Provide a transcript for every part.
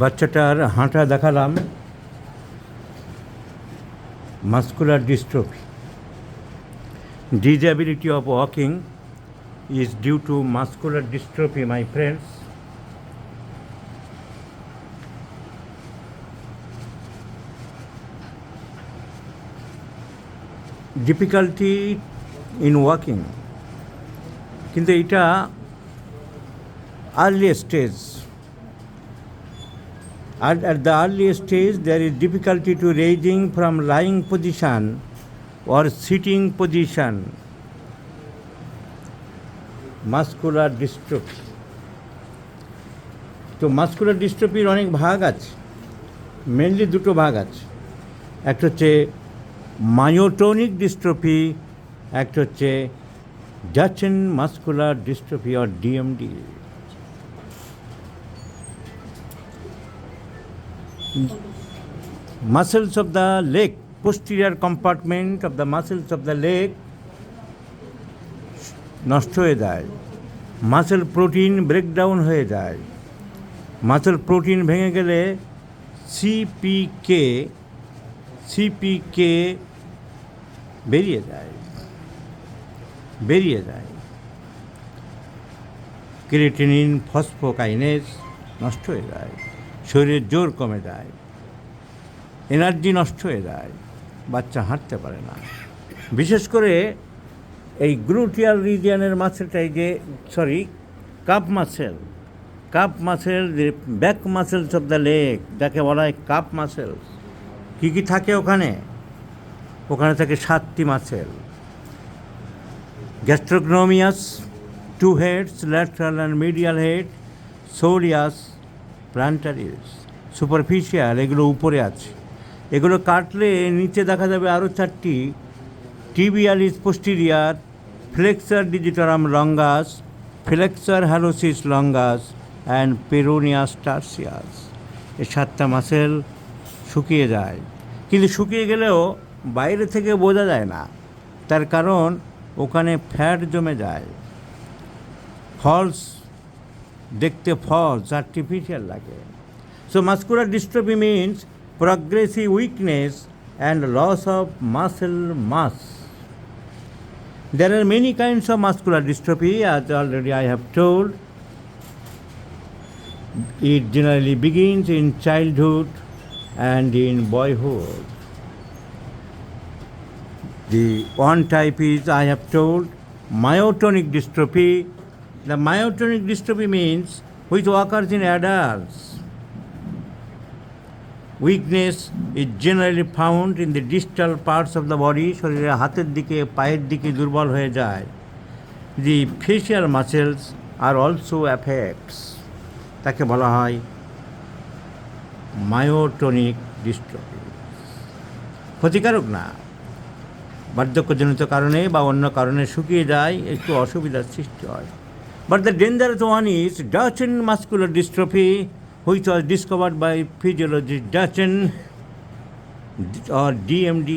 বাচ্চাটার হাঁটা দেখালাম, muscular dystrophy. Disability of walking is due to muscular dystrophy, my friends. Difficulty in walking, কিন্তু এটা early stage. At the early stage, there is difficulty to raising from lying position or sitting position. Muscular dystrophy. তো muscular ডিস্ট্রফির অনেক ভাগ আছে, mainly দুটো ভাগ আছে। একটা হচ্ছে মায়োটোনিক ডিস্ট্রফি, একটা হচ্ছে Duchenne muscular dystrophy or DMD. Muscles of the leg, posterior compartment of the muscles of the leg নষ্ট হয়ে যায়, মাসেল প্রোটিন ব্রেকডাউন হয়ে যায়। মাসেল প্রোটিন ভেঙে গেলে সিপিকে বেরিয়ে যায়। ক্রিয়েটিনিন, ফসফোকাইনেজ নষ্ট হয়ে যায়, শরীরের জোর কমে যায়, এনার্জি নষ্ট হয়ে যায়, বাচ্চা হাঁটতে পারে না। বিশেষ করে এই গ্লুটিয়াল রিজিয়নের মাসেলটা, calf muscle, back muscles of the leg, যাকে বলা হয় কাপ মাসেলস। কী কী থাকে ওখানে থাকে 7টি muscle: gastrocnemius, 2 heads, lateral and medial head, soleus, plantaris. Superficial, এগুলো উপরে আছে। এগুলো কাটলে নিচে দেখা যাবে আরও 4টি: tibialis posterior, flexor digitorum longus, flexor hallucis longus and peroneus tertius. এই 7টা মাসেল শুকিয়ে যায়, কিন্তু শুকিয়ে গেলেও বাইরে থেকে বোঝা যায় না। তার কারণ ওখানে ফ্যাট জমে যায়, দেখতে ফলস, আর্টিফিশিয়াল লাগে। So muscular dystrophy means progressive weakness and loss of muscle mass. There are many kinds of muscular dystrophy, as already I have told. It generally begins in childhood and in boyhood. The one type is, I have told, myotonic dystrophy. The myotonic dystrophy means which occurs in adults. Weakness is generally found in the distal parts of the body. শরীরের হাতের দিকে, পায়ের দিকে দুর্বল হয়ে যায়। The facial muscles are also affects. তাকে বলা হয় মায়োটোনিক ডিস্ট্রফি। ক্ষতিকারক না, বার্ধক্যজনিত কারণে বা অন্য কারণে শুকিয়ে যায়, একটু অসুবিধার সৃষ্টি হয়। But the dangerous one is Duchenne muscular dystrophy, which was discovered by physiologist Duchenne, or DMD.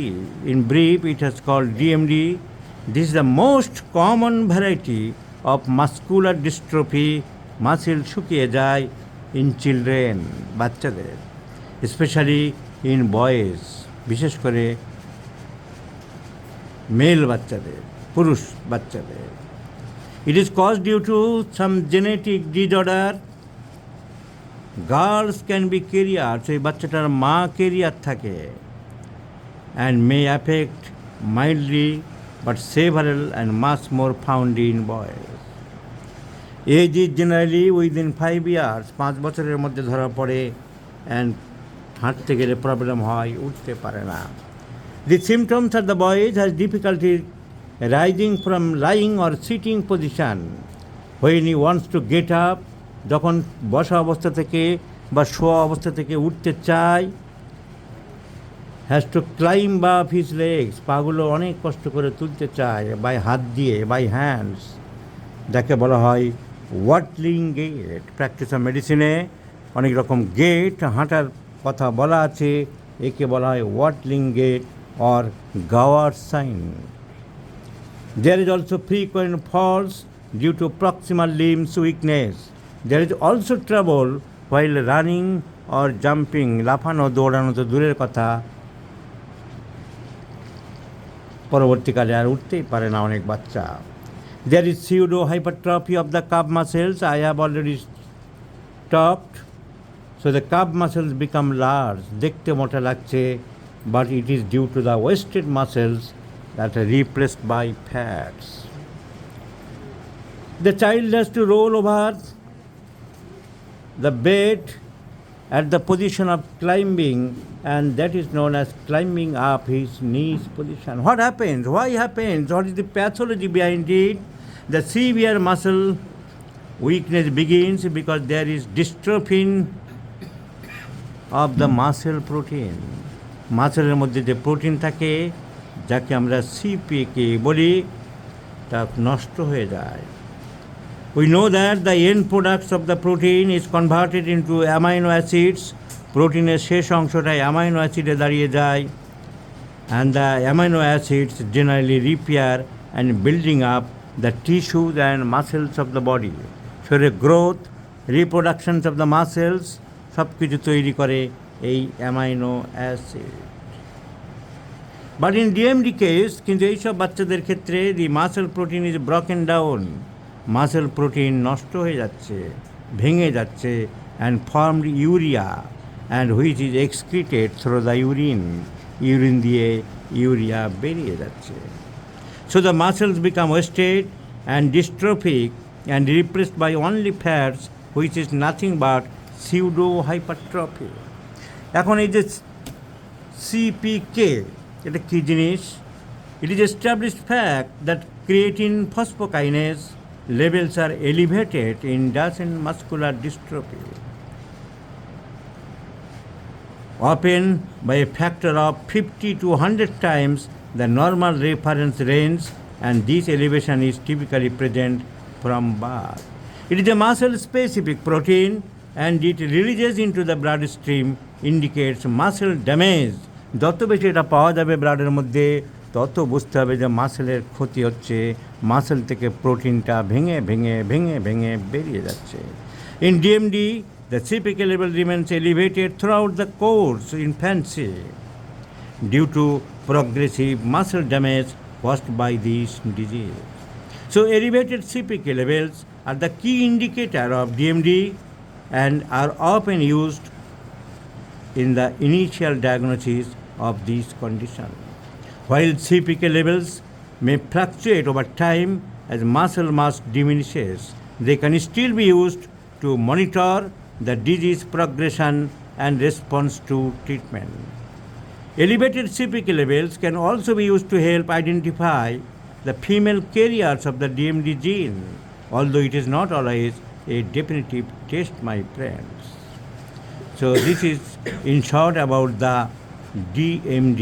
In brief, it is called DMD. This is the most common variety of muscular dystrophy. Muscle শুকিয়ে যায় in children, বাচ্চাদের, especially in boys, বিশেষ করে mail বাচ্চাদের, পুরুষ বাচ্চাদের। It is caused due to some genetic disorder. Girls can be carriers, এই বাচ্চাটার মা ক্যারিয়ার থাকে, and may affect mildly but several and much more found in boys. Age is generally within 5 years, 5 বছরের মধ্যে ধরা পড়ে, and হাঁটতে গেলে প্রবলেম হয়, উঠতে পারে না। The symptoms of the boys has difficulty rising from lying or sitting position. When he wants to get up, যখন বসা অবস্থা থেকে বা শোয়া অবস্থা থেকে উঠতে চায়, has to climb up his legs, পাগুলো অনেক কষ্ট করে তুলতে চায় বাই হাত দিয়ে, বাই হ্যান্ডস, যাকে বলা হয় ওয়াটলিং গেট। প্র্যাকটিস অফ মেডিসিনে অনেক রকম গেট, হাঁটার কথা বলা আছে, একে বলা হয় waddling gait or Gowers sign. There is also frequent falls due to proximal limbs weakness. There is also trouble while running or jumping, লাফানো দৌড়ানো তো দূরের কথা, পরবর্তীকালে আর উঠতেই পারে না অনেক বাচ্চা। There is pseudo hypertrophy of the calf muscles, I have already talked. So the calf muscles become large, দেখতে মোটা লাগছে, but it is due to the wasted muscles that are replaced by fats. The child has to roll over the bed at the position of climbing, and that is known as climbing up his knees position. What happens? Why happens? What is the pathology behind it? The severe muscle weakness begins because there is dystrophy of the muscle protein. মাসেলের মধ্যে যে protein থাকে, যাকে আমরা সিপিকে বলি, তা নষ্ট হয়ে যায়। We know that the end products of the protein is converted into amino acids. প্রোটিনের শেষ অংশটাই অ্যামাইনো অ্যাসিডে দাঁড়িয়ে যায়, and the amino acids generally repair and building up the tissues and muscles of the body. শরীরের growth, reproductions of the muscles সব কিছু তৈরি করে এই amino acid. But in DMD case, কিন্তু এইসব বাচ্চাদের ক্ষেত্রে the muscle protein is broken down, muscle protein নষ্ট হয়ে যাচ্ছে, ভেঙে যাচ্ছে, and formed urea, and which is excreted through the urine, urine দিয়ে ইউরিয়া বেরিয়ে যাচ্ছে। So the muscles become wasted and dystrophic and replaced by only fats, which is nothing but pseudo hypertrophy. এখন এই যে সিপিকে, এটা কী জিনিস? It is established fact that creatine phosphokinase levels are elevated in Duchenne muscular dystrophy, often by a factor of 50 to 100 times the normal reference range, and this elevation is typically present from birth. It is a muscle-specific protein, and it releases into the bloodstream indicates muscle damage. যত বেশি এটা পাওয়া যাবে ব্লাডের মধ্যে, তত বুঝতে হবে যে মাসেলের ক্ষতি হচ্ছে, মাসেল থেকে প্রোটিনটা ভেঙে ভেঙে ভেঙে ভেঙে বেরিয়ে যাচ্ছে। In DMD, the CPK level remains elevated throughout the course infancy due to progressive muscle damage caused by this disease. So elevated CPK levels are the key indicator of DMD and are often used in the initial diagnosis of this condition. While CPK levels may fluctuate over time as muscle mass diminishes, they can still be used to monitor the disease progression and response to treatment. Elevated CPK levels can also be used to help identify the female carriers of the DMD gene, although it is not always a definitive test, my friends. So this is in short about the DMD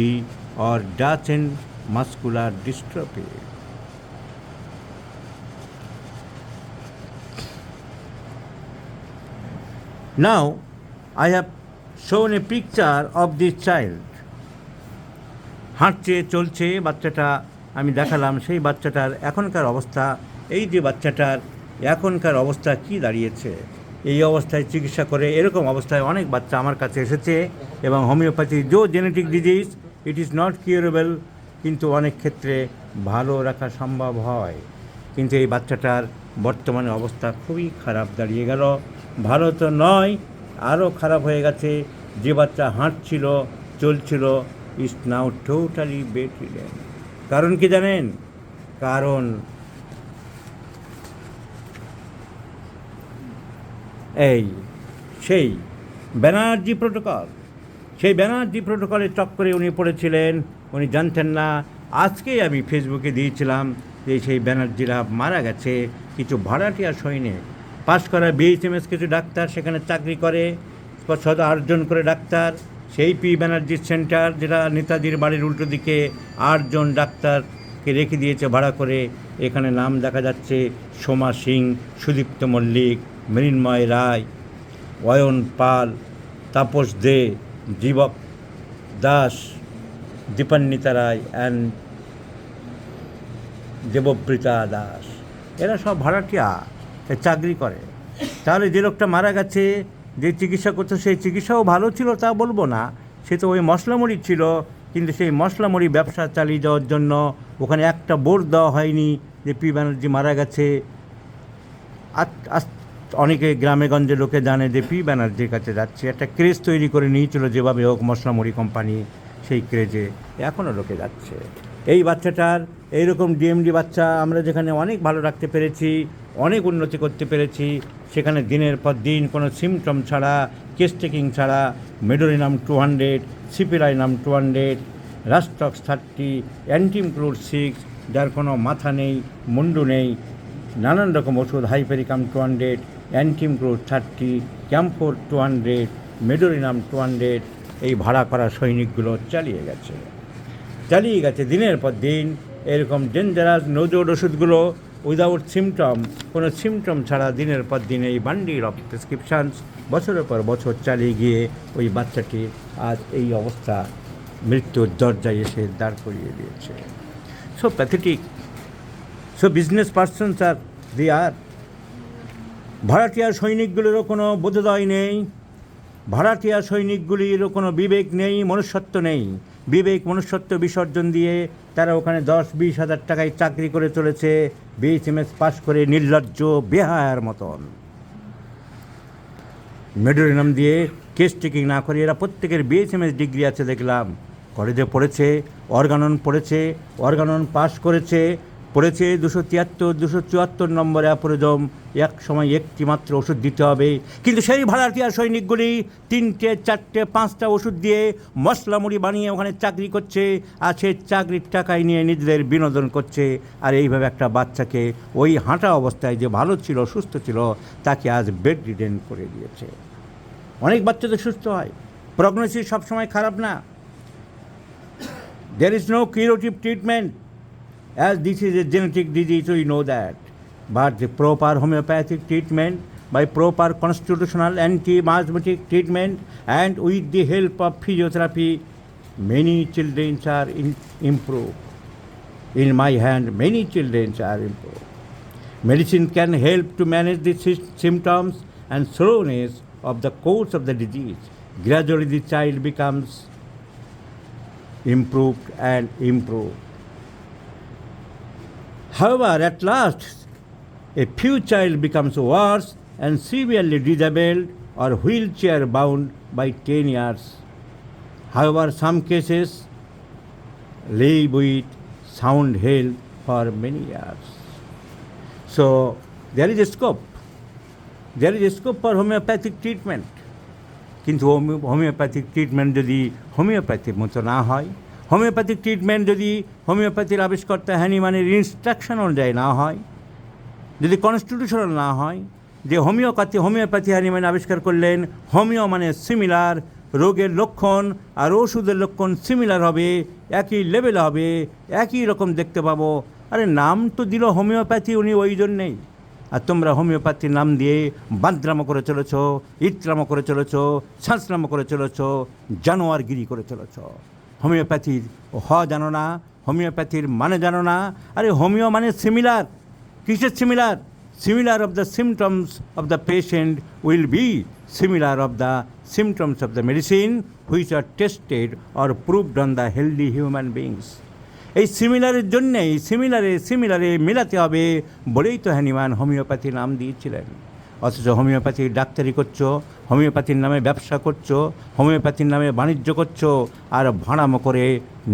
or Duchenne muscular dystrophy. Now I have shown a picture of this child. হাঁটছে চলছে বাচ্চাটা, আমি দেখালাম সেই বাচ্চাটার এখনকার অবস্থা। এই যে বাচ্চাটার এখনকার অবস্থা কি দাঁড়িয়েছে, এই অবস্থায় চিকিৎসা করে এরকম অবস্থায় অনেক বাচ্চা আমার কাছে এসেছে। এবং হোমিওপ্যাথি যে genetic disease, it is not curable, কিন্তু অনেক ক্ষেত্রে ভালো রাখা সম্ভব হয়। কিন্তু এই বাচ্চাটার বর্তমানে অবস্থা খুবই খারাপ দাঁড়িয়ে গেল। ভালো তো নয়, আরও খারাপ হয়ে গেছে। যে বাচ্চা হাঁটছিল চলছিল, ইজ নাও টোটালি বেডরিডেন। কারণ কি জানেন? কারণ এই সেই ব্যানার্জি প্রোটোকল, সেই ব্যানার্জি প্রোটোকলের চক্করে উনি পড়েছিলেন, উনি জানতেন না। আজকেই আমি ফেসবুকে দিয়েছিলাম যে সেই ব্যানার্জিরা মারা গেছে, কিছু ভাড়াটিয়া সৈনিক। পাশ করা বিএইচএমএস কিছু ডাক্তার সেখানে চাকরি করে, 8জন করে ডাক্তার। সেই পি ব্যানার্জি সেন্টার, যেটা নেতাজির বাড়ির উল্টো দিকে, 8জন ডাক্তারকে রেখে দিয়েছে ভাড়া করে। এখানে নাম দেখা যাচ্ছে সোমা সিং, সুদীপ্ত মল্লিক, মৃন্ময় রায়, অয়ন পাল, তাপস দে, জীবক দাস, দীপান্বিতা রায় অ্যান্ড দেবব্রীতা দাস। এরা সব ভাড়াটিয়া চাকরি করে। তাহলে যে লোকটা মারা গেছে, যে চিকিৎসা করতো সেই চিকিৎসাও ভালো ছিল তা বলবো না, সে তো ওই মশলামুড়ি ছিল, কিন্তু সেই মশলামুড়ি ব্যবসা চালিয়ে যাওয়ার জন্য ওখানে একটা বোর্ড দেওয়া হয়নি যে পি ব্যানার্জি মারা গেছে। অনেকে গ্রামেগঞ্জে লোকে জানে যে পি ব্যানার্জির কাছে যাচ্ছে, একটা ক্রেজ তৈরি করে নিয়েছিল যেভাবে হোক মশলামুড়ি কোম্পানি, সেই ক্রেজে এখনও লোকে যাচ্ছে। এই বাচ্চাটার এইরকম ডিএমডি বাচ্চা আমরা যেখানে অনেক ভালো রাখতে পেরেছি, অনেক উন্নতি করতে পেরেছি, সেখানে দিনের পর দিন কোনো সিমটম ছাড়া, কেস টেকিং ছাড়া মেডোরিনাম 200, সিপিরাইনাম 200, রাস্টক্স 30, অ্যান্টিমক্লোড 6, যার কোনো মাথা নেই মুন্ডু নেই, নানান রকম ওষুধ, হাইপেরিকাম 200, অ্যান্টিমক্লোড 30, ক্যাম্ফোর 200, মেডোরিনাম 200, এই ভাড়া করা সৈনিকগুলো চালিয়ে গেছে দিনের পর দিন এরকম ডেঞ্জারাস নোজোড ওষুধগুলো উইদাউট সিমটম, কোনো সিমটম ছাড়া দিনের পর দিন এই বান্ডিল অফ প্রেসক্রিপশানস বছরের পর বছর চালিয়ে গিয়ে ওই বাচ্চাটি আজ এই অবস্থা, মৃত্যুর দরজায় এসে দাঁড় করিয়ে দিয়েছে। So pathetic, so business persons are there. ভাড়াটিয়া সৈনিকগুলিরও কোনো বোধোদয় নেই, ভাড়াটিয়া সৈনিকগুলিরও কোনো বিবেক নেই, মনুষ্যত্ব নেই। বিবেক মনুষ্যত্ব বিসর্জন দিয়ে তারা ওখানে 10-20 হাজার টাকায় চাকরি করে চলেছে, BHMS পাস করে নির্লজ্জ বেহায়ার মতন। মেডোরিনাম দিয়ে কেস টেকিং না করে এরা প্রত্যেকের BHMS ডিগ্রি আছে দেখলাম, কলেজে পড়েছে, অর্গানন পাস করেছে 273-274 নম্বরে অ্যাপোরিজম, এক সময় একটি মাত্র ওষুধ দিতে হবে। কিন্তু সেই ভাড়াটিয়া সৈনিকগুলি 3টে 4টে 5টা ওষুধ দিয়ে মশলা মুড়ি বানিয়ে ওখানে চাকরি করছে, আর সেই চাকরির টাকায় নিয়ে নিজেদের বিনোদন করছে। আর এইভাবে একটা বাচ্চাকে ওই হাঁটা অবস্থায় যে ভালো ছিল, সুস্থ ছিল, তাকে আজ বেড রিডেন করে দিয়েছে। অনেক বাচ্চা তো সুস্থ হয়, প্রগনোসিস সবসময় খারাপ না। There is no curative treatment, as this is a genetic disease, we know that. But the proper homeopathic treatment, by proper constitutional anti-miasmatic treatment, and with the help of physiotherapy, many children are improved. In my hand, many children are improved. Medicine can help to manage the symptoms and slowness of the course of the disease. Gradually the child becomes improved and improved. However, at last, a few child becomes worse and severely disabled or wheelchair bound by 10 years. However, some cases live with sound health for many years. So, there is a scope for homeopathic treatment. কিন্তু homeopathic treatment যদি হোমিওপ্যাথির মতো না হয়, homeopathic treatment যদি হোমিওপ্যাথির আবিষ্কর্তা হ্যানিম্যানের instruction অনুযায়ী না হয়, যদি কনস্টিটিউশনাল না হয়, যে হোমিওপ্যাথি হ্যানিম্যান আবিষ্কার করলেন, হোমিও মানে সিমিলার, রোগের লক্ষণ আর ওষুধের লক্ষণ সিমিলার হবে, একই লেভেল হবে, একই রকম দেখতে পাবো। আরে নাম তো দিল হোমিওপ্যাথি, উনি ওই জন্যেই। আর তোমরা হোমিওপ্যাথির নাম দিয়ে বাদ্রামো করে চলেছ, ইত্রামো করে চলেছ, শাঁসরামো করে চলেছ, জানোয়ারগিরি করে চলেছ। হোমিওপ্যাথির জানো না, হোমিওপ্যাথির মানে জানো না। আরে হোমিও মানে সিমিলার। কিসের similar? Similar of the symptoms of the patient will be similar of the symptoms of the medicine which are tested or proved on the healthy human beings. এই সিমিলারের জন্যেই সিমিলারে মেলাতে হবে বলেই তো হ্যানিম্যান হোমিওপ্যাথি নাম দিয়েছিলেন। অথচ হোমিওপ্যাথির ডাক্তারি করছো, হোমিওপ্যাথির নামে ব্যবসা করছো, হোমিওপ্যাথির নামে বাণিজ্য করছো, আর ভাড়ামো করে,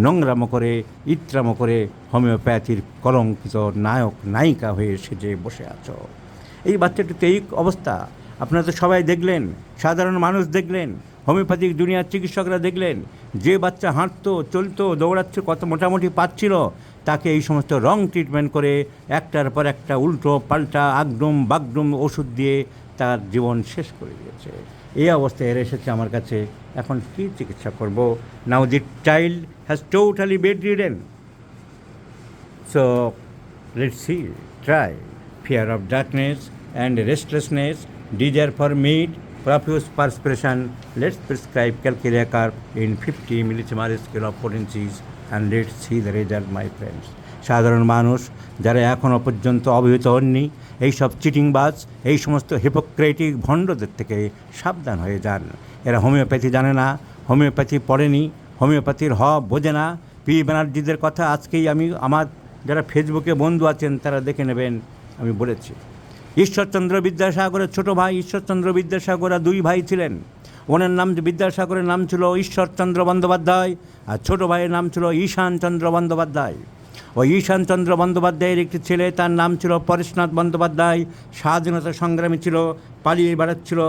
নোংরামো করে, ইত্রামো করে হোমিওপ্যাথির কলঙ্কিত নায়ক নায়িকা হয়ে সেজে বসে আছো। এই বাচ্চাটিতে এই অবস্থা আপনারা তো সবাই দেখলেন, সাধারণ মানুষ দেখলেন, হোমিওপ্যাথিক দুনিয়ার চিকিৎসকরা দেখলেন। যে বাচ্চা হাঁটতো, চলতো, দৌড়াচ্ছে, কত মোটামুটি পাচ্ছিল, তাকে এই সমস্ত রং ট্রিটমেন্ট করে একটার পর একটা উল্টো পাল্টা আগডুম বাগডুম ওষুধ দিয়ে তার জীবন শেষ করে দিয়েছে। এই অবস্থায় এর এসেছে আমার কাছে, এখন কী চিকিৎসা করব? Now the child has totally bedridden. So let's see, try. Fear of darkness and restlessness, desire for meat, profuse perspiration. Let's prescribe calcium in 50 millimole scale of potencies and let's see the result, my friends. সাধারণ মানুষ যারা এখনও পর্যন্ত অবহিত হননি এইসব চিটিংবাজ, এই সমস্ত হিপোক্রেটিক ভণ্ডদের থেকে সাবধান হয়ে যান। এরা হোমিওপ্যাথি জানে না, হোমিওপ্যাথি পড়েনি, হোমিওপ্যাথির বোঝে না। পি ব্যানার্জিদের কথা আজকেই আমি আমার যারা ফেসবুকে বন্ধু আছেন তারা দেখে নেবেন, আমি বলেছি। ঈশ্বরচন্দ্র বিদ্যাসাগরের ছোট ভাই ঈশ্বরচন্দ্র বিদ্যাসাগর দুই ভাই ছিলেন। ওনার নাম বিদ্যাসাগরের নাম ছিল ঈশ্বরচন্দ্র বন্দ্যোপাধ্যায়, আর ছোট ভাইয়ের নাম ছিল ঈশানচন্দ্র বন্দ্যোপাধ্যায়। ওই ঈশানচন্দ্র বন্দ্যোপাধ্যায়ের একটি ছেলে, তার নাম ছিল পরেশনাথ বন্দ্যোপাধ্যায়। স্বাধীনতা সংগ্রামী ছিল, পালিয়ে বেড়াচ্ছিল।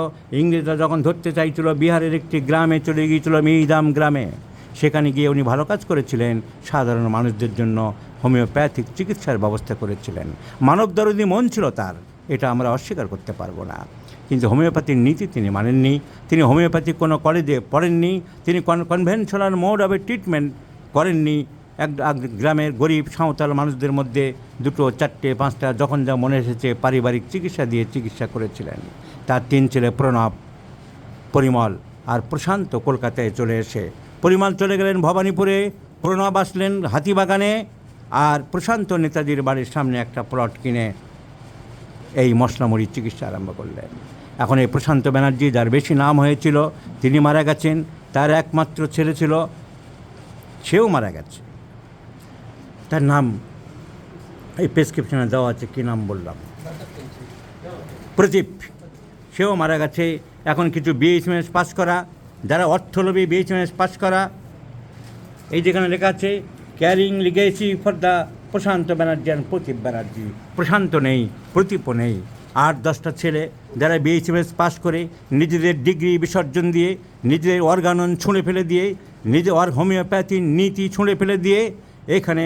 ইংরেজরা যখন ধরতে চাইছিল, বিহারের একটি গ্রামে চলে গিয়েছিল, মিহিদাম গ্রামে। সেখানে গিয়ে উনি ভালো কাজ করেছিলেন, সাধারণ মানুষদের জন্য হোমিওপ্যাথিক চিকিৎসার ব্যবস্থা করেছিলেন। মানবদরদী মন ছিল তার, এটা আমরা অস্বীকার করতে পারবো না। কিন্তু হোমিওপ্যাথির নীতি তিনি মানেননি। তিনি হোমিওপ্যাথি কোনো কলেজে পড়েননি, তিনি কনভেনশনাল মোড অফ ট্রিটমেন্ট করেননি। এক গ্রামের গরিব সাঁওতাল মানুষদের মধ্যে 2, 4, 5টা যখন যা মনে এসেছে পারিবারিক চিকিৎসা দিয়ে চিকিৎসা করেছিলেন। তার 3 ছেলে প্রণব, পরিমল আর প্রশান্ত কলকাতায় চলে এসে, পরিমল চলে গেলেন ভবানীপুরে, প্রণব আসলেন হাতিবাগানে, আর প্রশান্ত নেতাজির বাড়ির সামনে একটা প্লট কিনে এই মশলামুড়ির চিকিৎসা আরম্ভ করলেন। এখন এই প্রশান্ত ব্যানার্জি, যার বেশি নাম হয়েছিল, তিনি মারা গেছেন। তার একমাত্র ছেলে ছিল, সেও মারা গেছে। তার নাম এই প্রেসক্রিপশনে দেওয়া আছে, কী নাম বললাম, প্রদীপ, সেও মারা গেছে। এখন কিছু BHMS পাস করা, যারা অর্থলোভী BHMS পাস করা, এই যেখানে লেখা আছে carrying legacy for the Prashant Banerjee and Pradip Banerjee. Prashant নেই, প্রদীপও নেই। 8-10টা ছেলে যারা BHMS পাস করে নিজেদের ডিগ্রি বিসর্জন দিয়ে, নিজেদের অর্গানন ছুঁড়ে ফেলে দিয়ে, নিজের হোমিওপ্যাথির নীতি ছুঁড়ে ফেলে দিয়ে এখানে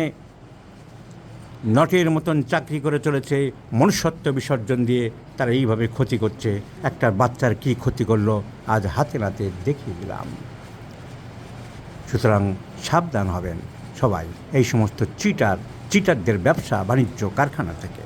নটের মতন চাকরি করে চলেছে। মনুষ্যত্ব বিসর্জন দিয়ে তারা এইভাবে ক্ষতি করছে। একটা বাচ্চার কী ক্ষতি করলো আজ হাতে নাতে দেখিয়ে দিলাম। সুতরাং সাবধান হবেন সবাই এই সমস্ত চিটারদের ব্যবসা বাণিজ্য কারখানা থেকে।